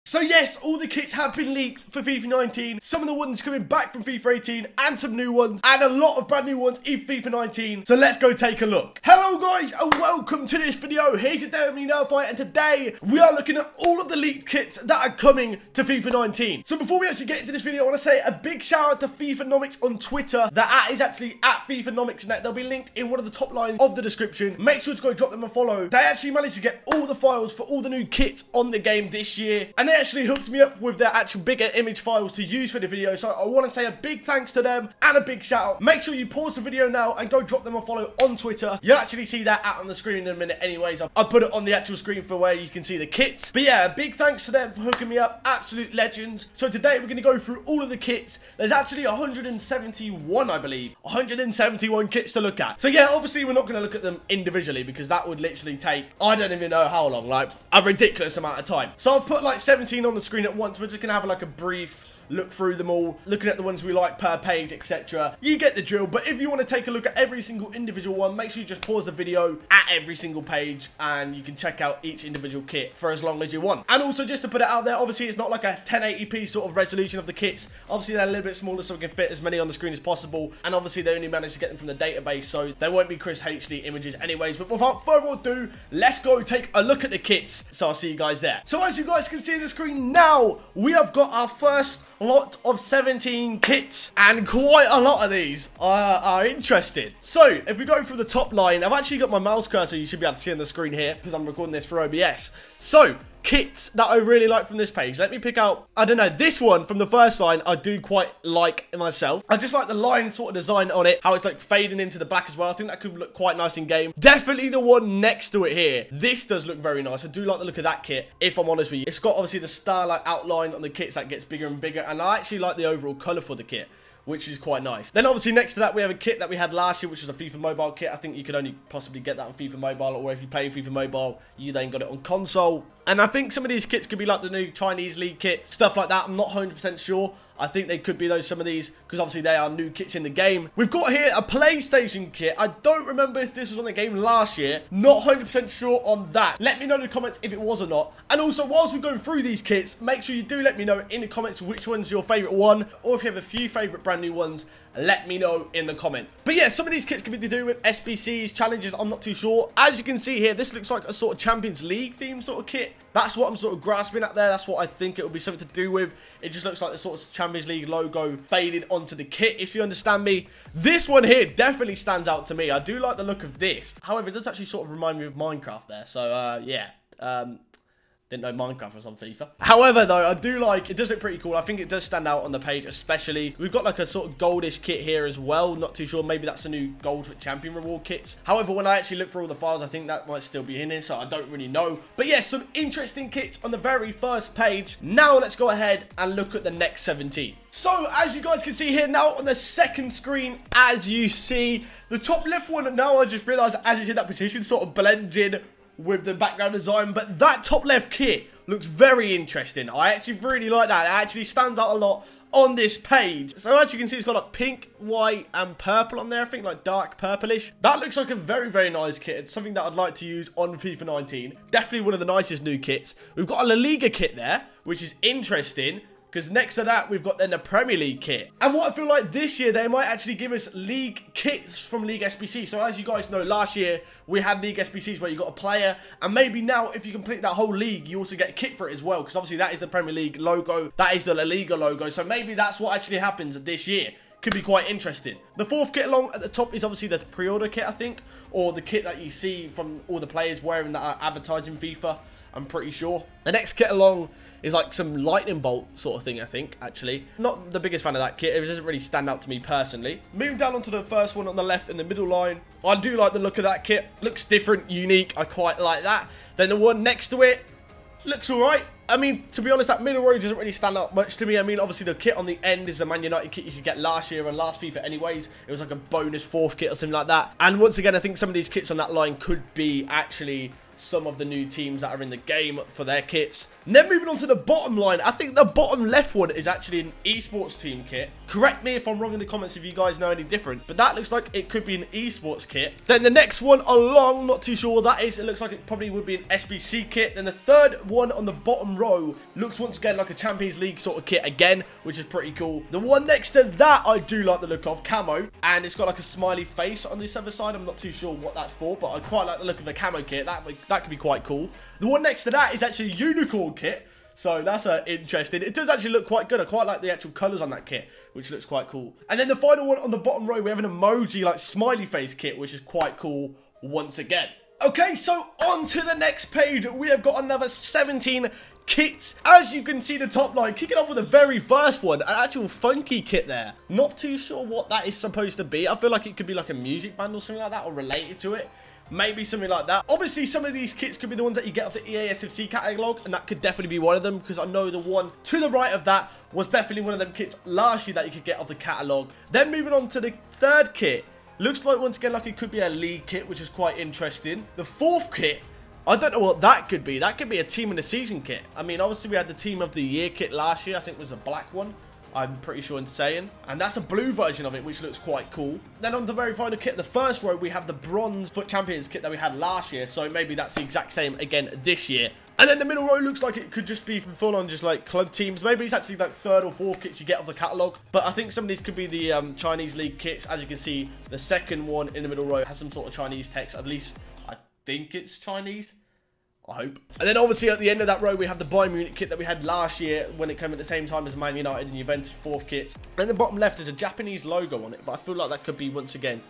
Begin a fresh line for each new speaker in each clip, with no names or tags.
So yes, all the kits have been leaked for FIFA 19. Some of the ones coming back from FIFA 18 and some new ones and a lot of brand new ones in FIFA 19. So let's go take a look. Hello guys and welcome to this video. Here's your daily NerdFire and today we are looking at all of the leaked kits that are coming to FIFA 19. So before we actually get into this video, I want to say a big shout out to FIFAnomics on Twitter. That is actually at FIFAnomics and they'll be linked in one of the top lines of the description. Make sure to go drop them a follow. They actually managed to get all the files for all the new kits on the game this year and they actually hooked me up with their actual bigger image files to use for the video. So I want to say a big thanks to them and a big shout out. Make sure you pause the video now and go drop them a follow on Twitter. You'll actually see that out on the screen in a minute anyways. I'll put it on the actual screen for where you can see the kits. But yeah, big thanks to them for hooking me up. Absolute legends. So today we're going to go through all of the kits. There's actually 171, I believe. 171 kits to look at. So yeah, obviously we're not going to look at them individually because that would literally take, I don't even know how long, like a ridiculous amount of time. So I've put like 17 on the screen at once. We're just gonna have like a brief look through them all, looking at the ones we like per page, etc. You get the drill. But if you want to take a look at every single individual one, make sure you just pause the video at every single page and you can check out each individual kit for as long as you want. And also just to put it out there, obviously it's not like a 1080p sort of resolution of the kits. Obviously they're a little bit smaller so we can fit as many on the screen as possible, and obviously they only managed to get them from the database, so they won't be crisp HD images anyways. But without further ado, let's go take a look at the kits. So I'll see you guys there. So as you guys can see on the screen now, we have got our first lot of 17 kits, and quite a lot of these are interesting. So if we go through the top line, I've actually got my mouse cursor, you should be able to see on the screen here because I'm recording this for OBS. So kits that I really like from this page. Let me pick out, I don't know, this one from the first line I do quite like myself. I just like the line sort of design on it, how it's like fading into the back as well. I think that could look quite nice in game. Definitely the one next to it here. This does look very nice. I do like the look of that kit, if I'm honest with you. It's got obviously the star-like outline on the kits that gets bigger and bigger, and I actually like the overall colour for the kit, which is quite nice. Then obviously next to that we have a kit that we had last year, which is a FIFA Mobile kit. I think you could only possibly get that on FIFA Mobile, or if you pay FIFA Mobile, you then got it on console. And I think some of these kits could be like the new Chinese League kit, stuff like that. I'm not 100% sure. I think they could be those, some of these, because obviously they are new kits in the game. We've got here a PlayStation kit. I don't remember if this was on the game last year. Not 100% sure on that. Let me know in the comments if it was or not. And also, whilst we're going through these kits, make sure you do let me know in the comments which one's your favourite one, or if you have a few favourite brand new ones, let me know in the comments. But yeah, some of these kits could be to do with SBCs, challenges, I'm not too sure. As you can see here, this looks like a sort of Champions League theme sort of kit. That's what I'm sort of grasping at there. That's what I think it will be something to do with. It just looks like the sort of Champions League logo faded onto the kit, if you understand me. This one here definitely stands out to me. I do like the look of this. However, it does actually sort of remind me of Minecraft there. So, yeah. Didn't know Minecraft was on FIFA. However, though, I do like, it does look pretty cool. I think it does stand out on the page, especially. We've got like a sort of goldish kit here as well. Not too sure. Maybe that's a new gold champion reward kits. However, when I actually look through all the files, I think that might still be in here, so I don't really know. But yeah, some interesting kits on the very first page. Now let's go ahead and look at the next 17. So, as you guys can see here now on the second screen, as you see, the top left one, now I just realized as it's in that position, sort of blends in with the background design, but that top left kit looks very interesting. I actually really like that. It actually stands out a lot on this page. So as you can see, it's got like pink, white, and purple on there. I think like dark purplish. That looks like a very, very nice kit. It's something that I'd like to use on FIFA 19. Definitely one of the nicest new kits. We've got a La Liga kit there, which is interesting, because next to that, we've got then the Premier League kit. And what I feel like this year, they might actually give us league kits from League SBC. So as you guys know, last year, we had League SBCs where you got a player. And maybe now, if you complete that whole league, you also get a kit for it as well. Because obviously, that is the Premier League logo. That is the La Liga logo. So maybe that's what actually happens this year. Could be quite interesting. The fourth kit along at the top is obviously the pre-order kit, I think. Or the kit that you see from all the players wearing that are advertising FIFA. I'm pretty sure. The next kit along is like some lightning bolt sort of thing, I think, actually. Not the biggest fan of that kit. It doesn't really stand out to me personally. Moving down onto the first one on the left in the middle line. I do like the look of that kit. Looks different, unique. I quite like that. Then the one next to it looks all right. I mean, to be honest, that middle row doesn't really stand out much to me. I mean, obviously, the kit on the end is a Man United kit you could get last year and last FIFA anyways. It was like a bonus fourth kit or something like that. And once again, I think some of these kits on that line could be actually some of the new teams that are in the game for their kits. And then moving on to the bottom line, I think the bottom left one is actually an esports team kit. Correct me if I'm wrong in the comments if you guys know any different, but that looks like it could be an esports kit. Then the next one along, not too sure what that is. It looks like it probably would be an SBC kit. Then the third one on the bottom row looks once again like a Champions League sort of kit again, which is pretty cool. The one next to that I do like the look of, camo, and it's got like a smiley face on this other side. I'm not too sure what that's for, but I quite like the look of the camo kit. That could be quite cool. The one next to that is actually a unicorn kit. So that's interesting. It does actually look quite good. I quite like the actual colours on that kit, which looks quite cool. And then the final one on the bottom row, we have an emoji like smiley face kit, which is quite cool once again. Okay, so on to the next page. We have got another 17 kits. As you can see the top line, kicking off with the very first one, an actual funky kit there. Not too sure what that is supposed to be. I feel like it could be like a music band or something like that, or related to it. Maybe something like that. Obviously, some of these kits could be the ones that you get off the EA SFC catalogue, and that could definitely be one of them, because I know the one to the right of that was definitely one of them kits last year that you could get off the catalogue. Then moving on to the third kit, looks like once again like it could be a league kit, which is quite interesting. The fourth kit, I don't know what that could be. That could be a team of the season kit. I mean, obviously we had the team of the year kit last year. I think it was a black one, I'm pretty sure in saying. And that's a blue version of it, which looks quite cool. Then on the very final kit, the first row, we have the bronze FUT Champions kit that we had last year. So maybe that's the exact same again this year. And then the middle row looks like it could just be full on just like club teams. Maybe it's actually like third or fourth kits you get off the catalogue. But I think some of these could be the Chinese League kits. As you can see, the second one in the middle row has some sort of Chinese text. At least I think it's Chinese. I hope. And then obviously at the end of that row, we have the Bayern Munich kit that we had last year when it came at the same time as Man United and Juventus fourth kits. And the bottom left is a Japanese logo on it, but I feel like that could be once again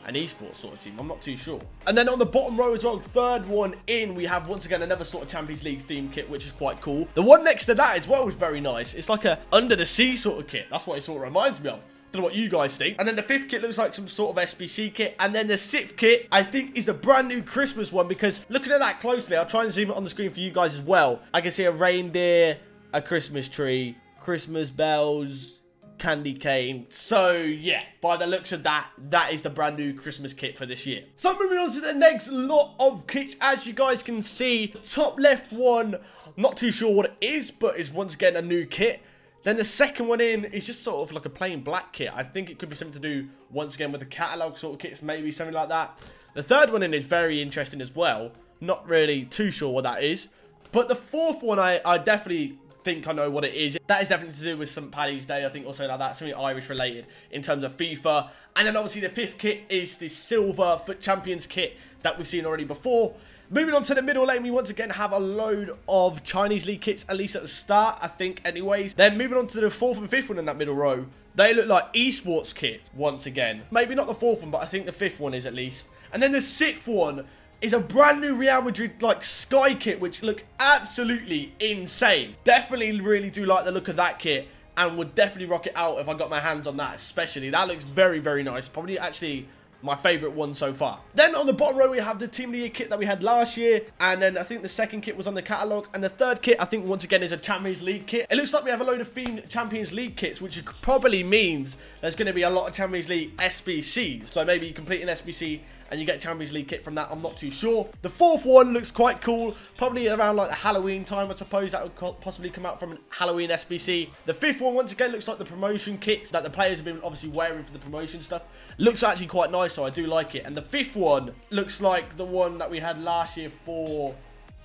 an esports sort of team. I'm not too sure. And then on the bottom row as well, third one in, we have once again another sort of Champions League theme kit, which is quite cool. The one next to that as well is very nice. It's like a under the sea sort of kit. That's what it sort of reminds me of. Don't know what you guys think. And then the fifth kit looks like some sort of SBC kit. And then the sixth kit, I think, is the brand new Christmas one, because looking at that closely, I'll try and zoom it on the screen for you guys as well. I can see a reindeer, a Christmas tree, Christmas bells, candy cane. So yeah, by the looks of that, that is the brand new Christmas kit for this year. So moving on to the next lot of kits, as you guys can see, top left one, not too sure what it is, but it's once again a new kit. Then the second one in is just sort of like a plain black kit. I think it could be something to do, once again, with the catalogue sort of kits, maybe something like that. The third one in is very interesting as well. Not really too sure what that is. But the fourth one, I definitely think I know what it is. That is definitely to do with St. Paddy's Day, I think, or something like that. Something Irish related in terms of FIFA. And then obviously the fifth kit is the silver FUT Champions kit that we've seen already before. Moving on to the middle lane, we once again have a load of Chinese League kits, at least at the start, I think, anyways. Then moving on to the fourth and fifth one in that middle row, they look like esports kits once again. Maybe not the fourth one, but I think the fifth one is at least. And then the sixth one is a brand new Real Madrid like Sky kit, which looks absolutely insane. Definitely really do like the look of that kit, and would definitely rock it out if I got my hands on that, especially. That looks very, very nice. Probably actually my favourite one so far. Then on the bottom row, we have the Team of the Year kit that we had last year. And then I think the second kit was on the catalogue. And the third kit, I think, once again, is a Champions League kit. It looks like we have a load of themed Champions League kits, which probably means there's going to be a lot of Champions League SBCs. So maybe you complete an SBC and you get Champions League kit from that. I'm not too sure. The fourth one looks quite cool. Probably around like the Halloween time, I suppose. That would possibly come out from an Halloween SBC. The fifth one, once again, looks like the promotion kits that the players have been obviously wearing for the promotion stuff. Looks actually quite nice, so I do like it. And the fifth one looks like the one that we had last year for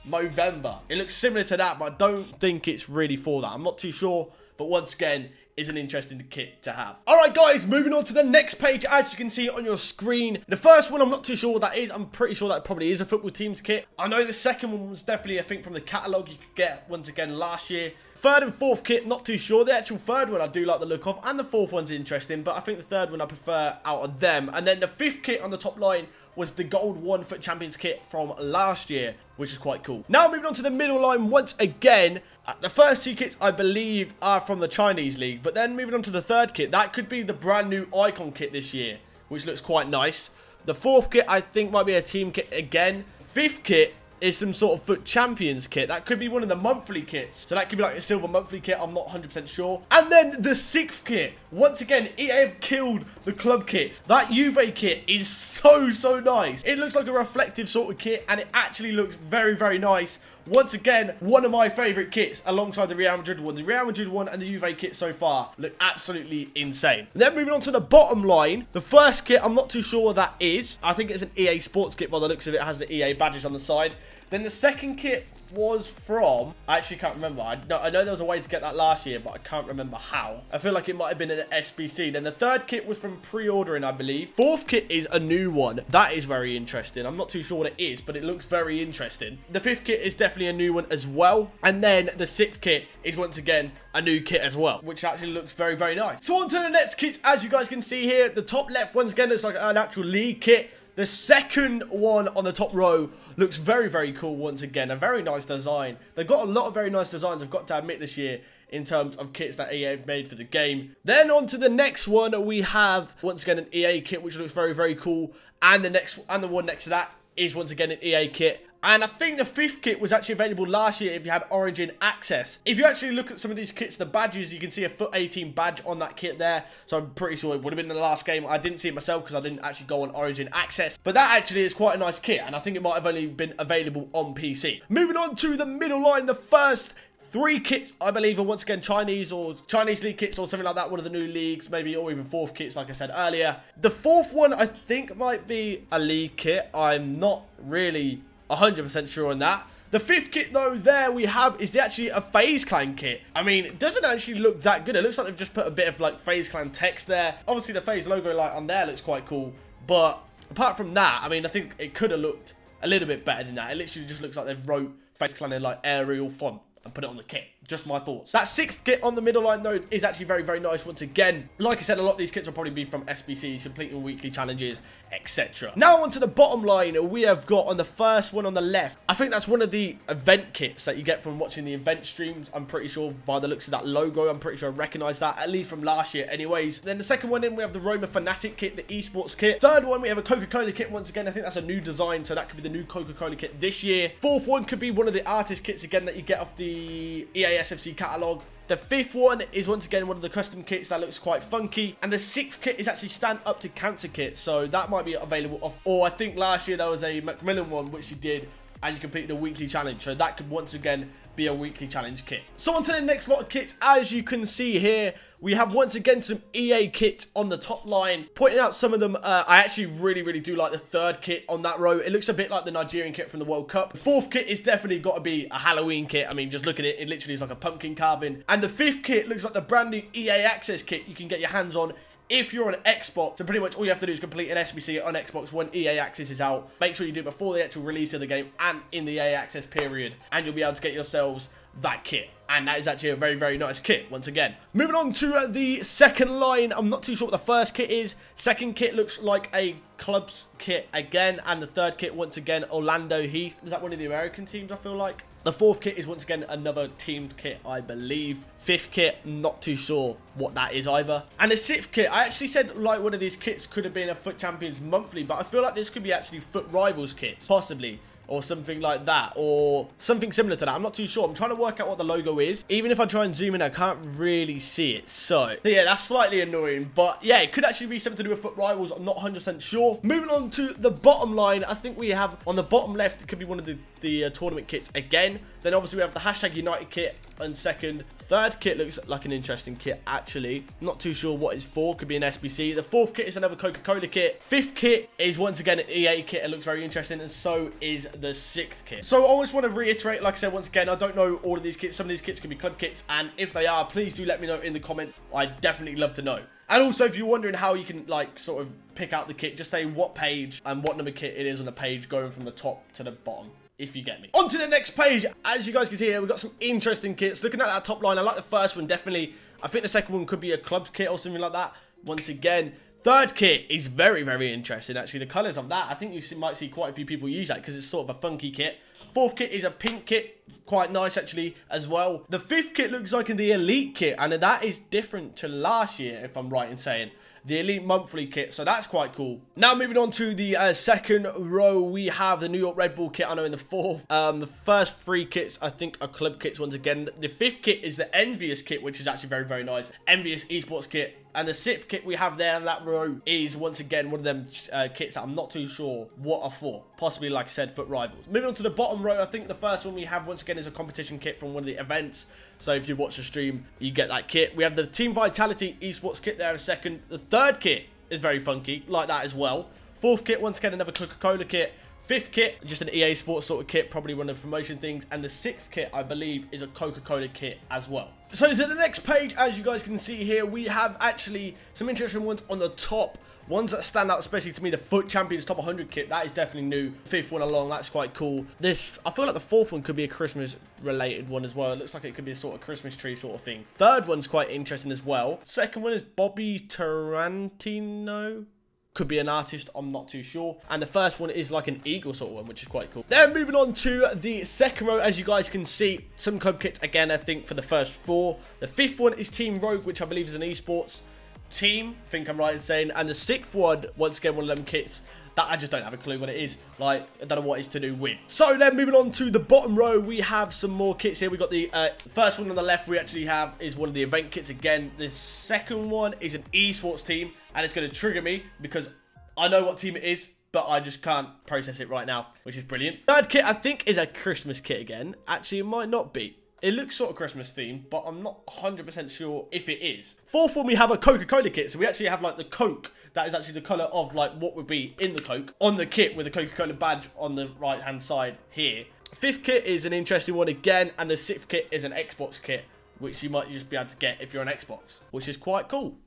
Movember. It looks similar to that, but I don't think it's really for that. I'm not too sure, but once again, is an interesting kit to have. Alright guys, moving on to the next page. As you can see on your screen, the first one, I'm not too sure what that is. I'm pretty sure that probably is a football team's kit. I know the second one was definitely, I think, from the catalogue you could get once again last year. Third and fourth kit, not too sure. The actual third one I do like the look of, and the fourth one's interesting, but I think the third one I prefer out of them. And then the fifth kit on the top line was the gold one FUT Champions kit from last year, which is quite cool. Now moving on to the middle line once again. The first two kits, I believe, are from the Chinese League, but then moving on to the third kit, that could be the brand new Icon kit this year, which looks quite nice. The fourth kit, I think, might be a team kit again. Fifth kit is some sort of FUT Champions kit. That could be one of the monthly kits. So that could be like a silver monthly kit. I'm not 100% sure. And then the sixth kit. Once again, EA have killed the club kit. That Juve kit is so nice. It looks like a reflective sort of kit, and it actually looks very, very nice. Once again, one of my favourite kits alongside the Real Madrid one. The Real Madrid one and the Juve kit so far look absolutely insane. And then moving on to the bottom line, the first kit, I'm not too sure what that is. I think it's an EA Sports kit by the looks of it. It has the EA badges on the side. Then the second kit, was from, I actually can't remember. I know there was a way to get that last year, but I can't remember how. I feel like it might have been an SBC. Then the third kit was from pre-ordering, I believe. Fourth kit is a new one. That is very interesting. I'm not too sure what it is, but it looks very interesting. The fifth kit is definitely a new one as well. And then the sixth kit is once again a new kit as well, which actually looks very, very nice. So on to the next kits. As you guys can see here, the top left once again looks like an actual league kit. The second one on the top row looks very, very cool once again. A very nice design. They've got a lot of very nice designs, I've got to admit, this year in terms of kits that EA have made for the game. Then on to the next one, we have once again an EA kit, which looks very, very cool. And the one next to that is once again an EA kit. And I think the fifth kit was actually available last year if you had Origin access. If you actually look at some of these kits, the badges, you can see a foot 18 badge on that kit there. So I'm pretty sure it would have been in the last game. I didn't see it myself because I didn't actually go on Origin access. But that actually is quite a nice kit. And I think it might have only been available on PC. Moving on to the middle line, the first three kits, I believe, are once again Chinese league kits or something like that. One of the new leagues, maybe, or even fourth kits, like I said earlier. The fourth one, I think, might be a league kit. I'm not really 100% sure on that. The fifth kit, though, there we have is actually a FaZe Clan kit. I mean, it doesn't actually look that good. It looks like they've just put a bit of, like, FaZe Clan text there. Obviously, the FaZe logo, like, on there looks quite cool. But apart from that, I mean, I think it could have looked a little bit better than that. It literally just looks like they've wrote FaZe Clan in, like, Arial font and put it on the kit. Just my thoughts. That sixth kit on the middle line, though, is actually very, very nice once again. Like I said, a lot of these kits will probably be from SBCs, completing weekly challenges, etc. Now onto the bottom line, we have got on the first one on the left. I think that's one of the event kits that you get from watching the event streams. I'm pretty sure by the looks of that logo, I'm pretty sure I recognize that, at least from last year anyways. Then the second one in, we have the Roma Fanatic Kit, the esports kit. Third one, we have a Coca-Cola Kit once again. I think that's a new design, so that could be the new Coca-Cola Kit this year. Fourth one could be one of the artist kits again that you get off the EA SFC catalog. The fifth one is once again one of the custom kits that looks quite funky. And the sixth kit is actually Stand Up to Cancer kit. So that might be available off. Or I think last year there was a Macmillan one which you did and you completed a weekly challenge. So that could once again be a weekly challenge kit. So on to the next lot of kits. As you can see here, we have once again some EA kits on the top line. Pointing out some of them, I actually really do like the third kit on that row. It looks a bit like the Nigerian kit from the World Cup. The fourth kit is definitely got to be a Halloween kit. I mean, just look at it. It literally is like a pumpkin carving. And the fifth kit looks like the brand new EA Access kit you can get your hands on if you're on Xbox. So pretty much all you have to do is complete an SBC on Xbox when EA Access is out. Make sure you do it before the actual release of the game and in the EA Access period. And you'll be able to get yourselves that kit. And that is actually a very nice kit once again. Moving on to the second line. I'm not too sure what the first kit is. Second kit looks like a clubs kit again. And the third kit, once again, Orlando Heath. Is that one of the American teams, I feel like? The fourth kit is once again another teamed kit, I believe. Fifth kit, not too sure what that is either. And the sixth kit, I actually said like one of these kits could have been a Foot Champions monthly, but I feel like this could be actually Foot Rivals kits, possibly. Or something like that, or something similar to that. I'm not too sure. I'm trying to work out what the logo is. Even if I try and zoom in, I can't really see it. So yeah, that's slightly annoying. But yeah, it could actually be something to do with Foot Rivals. I'm not 100% sure. Moving on to the bottom line, I think we have on the bottom left, it could be one of the tournament kits again. Then obviously we have the hashtag United kit on second. Third kit looks like an interesting kit, actually. Not too sure what it's for. Could be an SBC. The fourth kit is another Coca-Cola kit. Fifth kit is once again an EA kit. It looks very interesting. And so is the sixth kit. So I always want to reiterate, like I said, once again, I don't know all of these kits. Some of these kits could be club kits. And if they are, please do let me know in the comment. I'd definitely love to know. And also, if you're wondering how you can, like, sort of pick out the kit, just say what page and what number kit it is on the page going from the top to the bottom. If you get me. On to the next page. As you guys can see here, we've got some interesting kits. Looking at that top line, I like the first one, definitely. I think the second one could be a clubs kit or something like that. Once again, third kit is very interesting, actually. The colours of that, I think you might see quite a few people use that because it's sort of a funky kit. Fourth kit is a pink kit. Quite nice, actually, as well. The fifth kit looks like the elite kit, and that is different to last year, if I'm right in saying. The elite monthly kit, so that's quite cool. Now moving on to the second row, we have the New York Red Bull kit. I know in the fourth, the first three kits I think are club kits once again. The fifth kit is the Envious kit, which is actually very nice. Envious esports kit. And the sixth kit we have there in that row is once again one of them kits that I'm not too sure what are for. Possibly, like I said, Foot Rivals. Moving on to the bottom row, I think the first one we have once again is a competition kit from one of the events. So if you watch the stream, you get that kit. We have the Team Vitality esports kit there in a second. The third kit is very funky, like that as well. Fourth kit, once again, another Coca-Cola kit. fifth kit, just an EA Sports sort of kit, probably one of the promotion things. And the sixth kit, I believe, is a Coca-Cola kit as well. So the next page, as you guys can see here, we have actually some interesting ones on the top. Ones that stand out, especially to me, the Foot Champions Top 100 kit. That is definitely new. Fifth one along, that's quite cool. This, I feel like the fourth one could be a Christmas-related one as well. It looks like it could be a sort of Christmas tree sort of thing. Third one's quite interesting as well. Second one is Bobby Tarantino. Could be an artist, I'm not too sure. And the first one is like an eagle sort of one, which is quite cool. Then moving on to the second row, as you guys can see, some club kits again, I think, for the first four. The fifth one is Team Rogue, which I believe is an esports team, I think I'm right in saying. And the sixth one, once again, one of them kits that I just don't have a clue what it is. Like, I don't know what it's to do with. So then moving on to the bottom row, we have some more kits here. We got the first one on the left we actually have is one of the event kits again. The second one is an esports team, and it's going to trigger me because I know what team it is, but I just can't process it right now, which is brilliant. Third kit, I think, is a Christmas kit again. Actually, it might not be. It looks sort of Christmas themed, but I'm not 100% sure if it is. Fourth one, we have a Coca-Cola kit. So we actually have like the Coke. That is actually the colour of like what would be in the Coke on the kit with the Coca-Cola badge on the right-hand side here. Fifth kit is an interesting one again. And the sixth kit is an Xbox kit, which you might just be able to get if you're on Xbox, which is quite cool.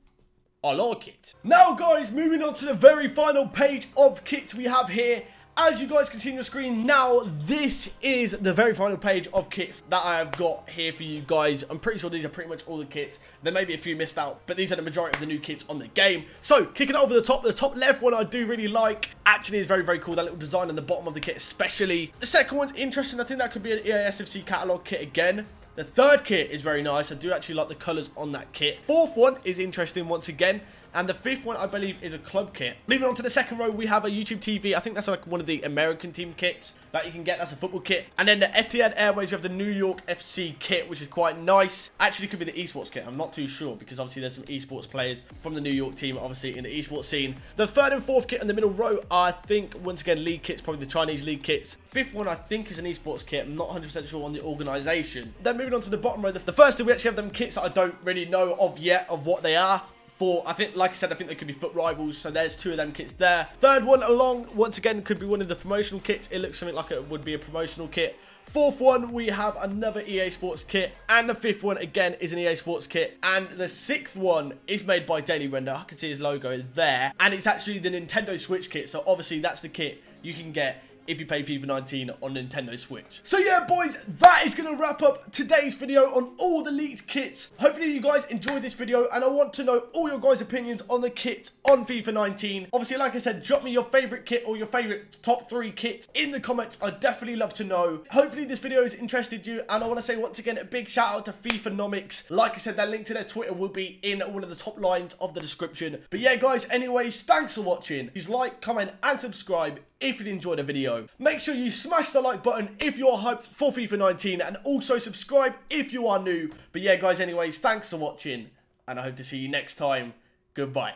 I like it. Now, guys, moving on to the very final page of kits we have here. As you guys can see on your screen now, this is the very final page of kits that I have got here for you guys. I'm pretty sure these are pretty much all the kits. There may be a few missed out, but these are the majority of the new kits on the game. So, kicking over the top left one I do really like. Actually, is very, very cool. That little design on the bottom of the kit especially. The second one's interesting. I think that could be an EASFC catalog kit again. The third kit is very nice. I do actually like the colours on that kit. Fourth one is interesting once again. And the fifth one, I believe, is a club kit. Moving on to the second row, we have a YouTube TV. I think that's like one of the American team kits that you can get. That's a football kit. And then the Etihad Airways, you have the New York FC kit, which is quite nice. Actually, could be the esports kit. I'm not too sure because obviously there's some esports players from the New York team, obviously, in the esports scene. The third and fourth kit in the middle row, I think, once again, league kits, probably the Chinese league kits. Fifth one, I think, is an esports kit. I'm not 100% sure on the organisation. Then moving on to the bottom row, the first two, we actually have them kits that I don't really know of yet, of what they are. I think, like I said, I think they could be foot rivals. So there's two of them kits there. Third one along, once again, could be one of the promotional kits. It looks something like it would be a promotional kit. Fourth one, we have another EA Sports kit. And the fifth one, again, is an EA Sports kit. And the sixth one is made by Daily Render. I can see his logo there. And it's actually the Nintendo Switch kit. So obviously, that's the kit you can get if you play FIFA 19 on Nintendo Switch. So yeah, boys, that is going to wrap up today's video on all the leaked kits. Hopefully you guys enjoyed this video, and I want to know all your guys' opinions on the kit on FIFA 19. Obviously, like I said, drop me your favorite kit or your favorite top 3 kits in the comments. I'd definitely love to know. Hopefully this video has interested you, and I want to say once again a big shout out to FIFAnomics. Like I said, that link to their Twitter will be in one of the top lines of the description. But yeah, guys, anyways, thanks for watching. Please like, comment, and subscribe if you enjoyed the video. Make sure you smash the like button if you're hyped for FIFA 19, and also subscribe if you are new. But yeah, guys, anyways, thanks for watching, and I hope to see you next time. Goodbye.